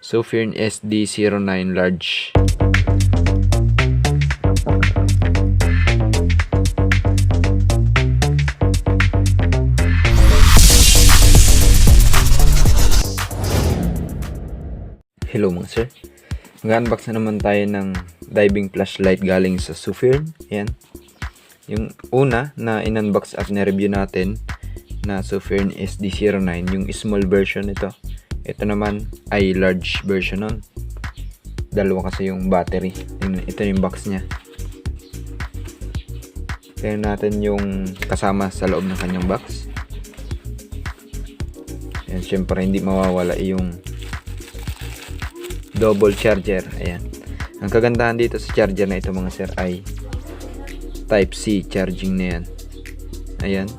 Sofirn SD09 large. Hello mga sir. Mag-unbox na naman tayo ng diving flashlight galing sa Sofirn. Yan. Yung una na in-unbox at na-review natin na Sofirn SD09, yung small version ito. Ito naman ay large version nun. Dalawa kasi yung battery. Ito yung box niya. Tingnan natin yung kasama sa loob ng kanyang box. Yan, syempre hindi mawawala yung double charger. Ayan. Ang kagandahan dito sa charger na ito mga sir ay type C charging na yan. Ayan.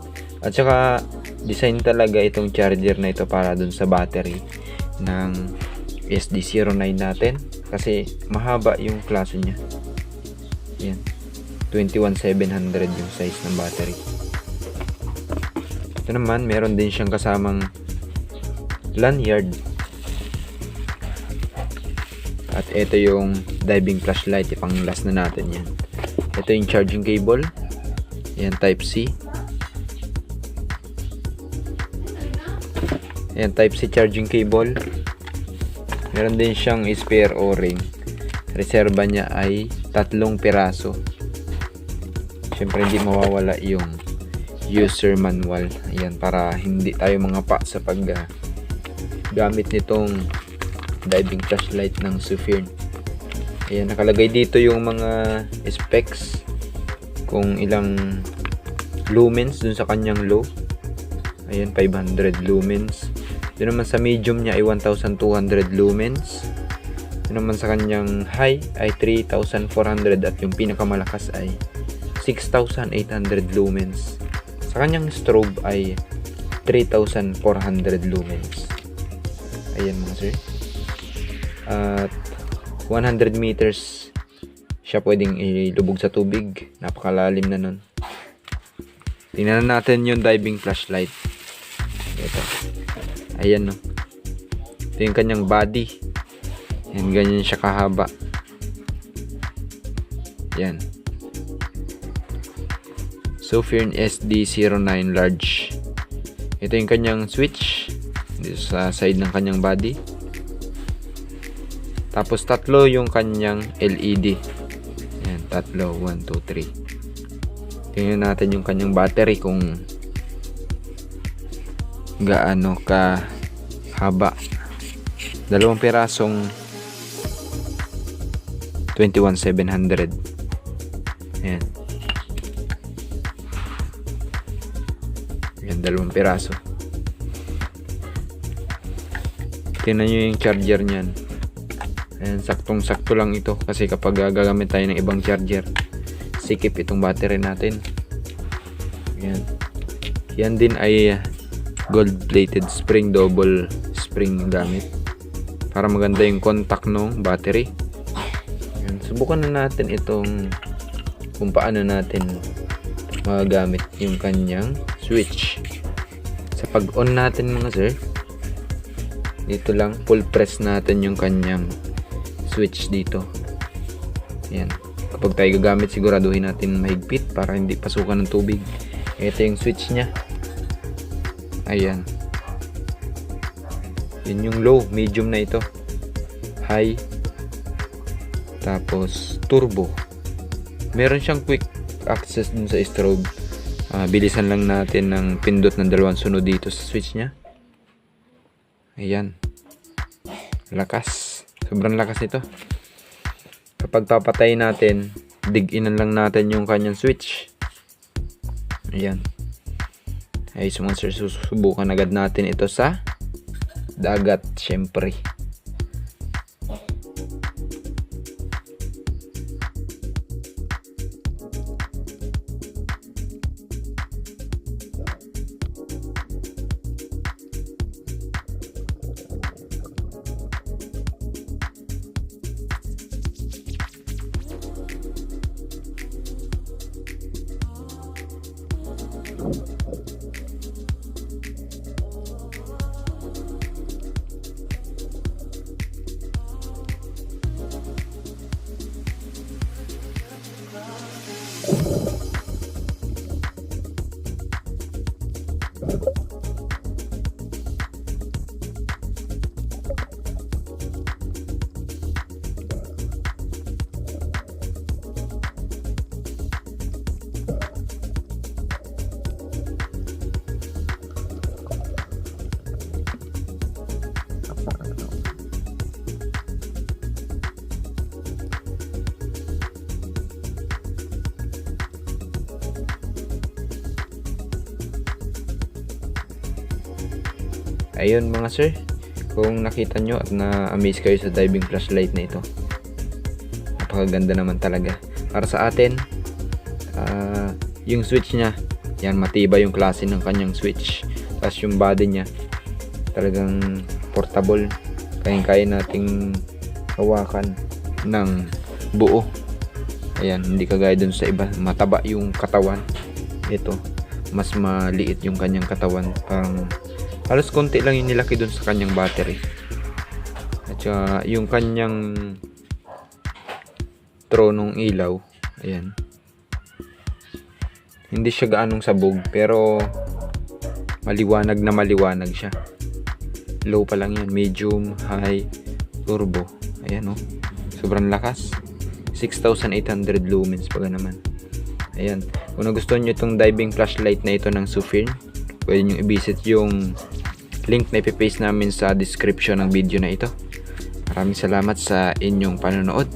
At saka design talaga itong charger na ito para dun sa battery ng SD09 natin. Kasi mahaba yung klase niya. Ayan. 21700 yung size ng battery. Ito naman meron din siyang kasamang lanyard. At ito yung diving flashlight, ipang last na natin yan. Ito yung charging cable. Yan, type C. Yan, type C charging cable. Meron din siyang spare o-ring. Reserba niya ay 3 piraso. Siyempre hindi mawawala yung user manual. Ayan, para hindi tayo mga pa sa pag gamit nitong diving flashlight ng Sofirn. Ayan, nakalagay dito yung mga specs, kung ilang lumens dun sa kanyang low. Ayan, 500 lumens. Yun naman sa medium niya ay 1200 lumens. Yun naman sa kanyang high ay 3400 at yung pinakamalakas ay 6800 lumens. Sa kanyang strobe ay 3400 lumens. Ayan mga sir. At 100 meters siya pwedeng ilubog sa tubig. Napakalalim na nun. Tingnan natin yung diving flashlight. Ito. Ayan no. Ito yung kanyang body. Yan, ganyan siya kahaba. Yan. Sofirn SD09 large. Ito yung kanyang switch dito sa side ng kanyang body. Tapos 3 yung kanyang LED. Yan, 3, 1, 2, 3. Tingnan natin yung kanyang battery kung gaano ka haba. 2 pirasong 21700. Yan. Yan, 2 piraso. Tingnan nyo yung charger niyan. Ayan, saktong-sakto lang ito kasi kapag gagamit tayo ng ibang charger, sikip itong battery natin. Ayan. Yan din ay gold plated spring, double spring gamit para maganda yung contact ng battery. Ayan. Subukan na natin itong kung paano natin magagamit yung kanyang switch. Sa pag on natin mga sir, dito lang full press natin yung kanyang switch dito. Ayan. Kapag tayo gagamit, siguraduhin natin mahigpit para hindi pasukan ng tubig. Ito yung switch nya. Ayan. Yun yung low, medium na ito. High. Tapos turbo. Meron siyang quick access dun sa strobe. Bilisan lang natin ng pindot ng 2 sunod dito sa switch nya. Ayan. Lakas. Sobrang lakas nito. Kapag papatay natin, dig-inan lang natin yung kanyang switch. Ayan. Ay, susubukan agad natin ito sa dagat, syempre. Ayun mga sir, kung nakita nyo at na-amaze kayo sa diving flashlight na ito, napakaganda naman talaga. Para sa atin, yung switch nya, yan, matibay yung klase ng kanyang switch. Tapos yung body nya, talagang portable, kaya nating hawakan ng buo. Ayan, hindi kagaya dun sa iba, mataba yung katawan. Ito, mas maliit yung kanyang katawan, parang halos konti lang yung nilaki dun sa kanyang battery. At saka yung kanyang tronong ilaw, ayan, hindi siya gaanong sabog, pero maliwanag na maliwanag siya. Low pa lang yan, medium, high, turbo. Ayan, oh, sobrang lakas, 6,800 lumens pa naman. Ayan, kung nagustuhan nyo itong diving flashlight na ito ng Sufirn, pwede nyo i-visit yung link na ipipaste namin sa description ng video na ito. Maraming salamat sa inyong panonood.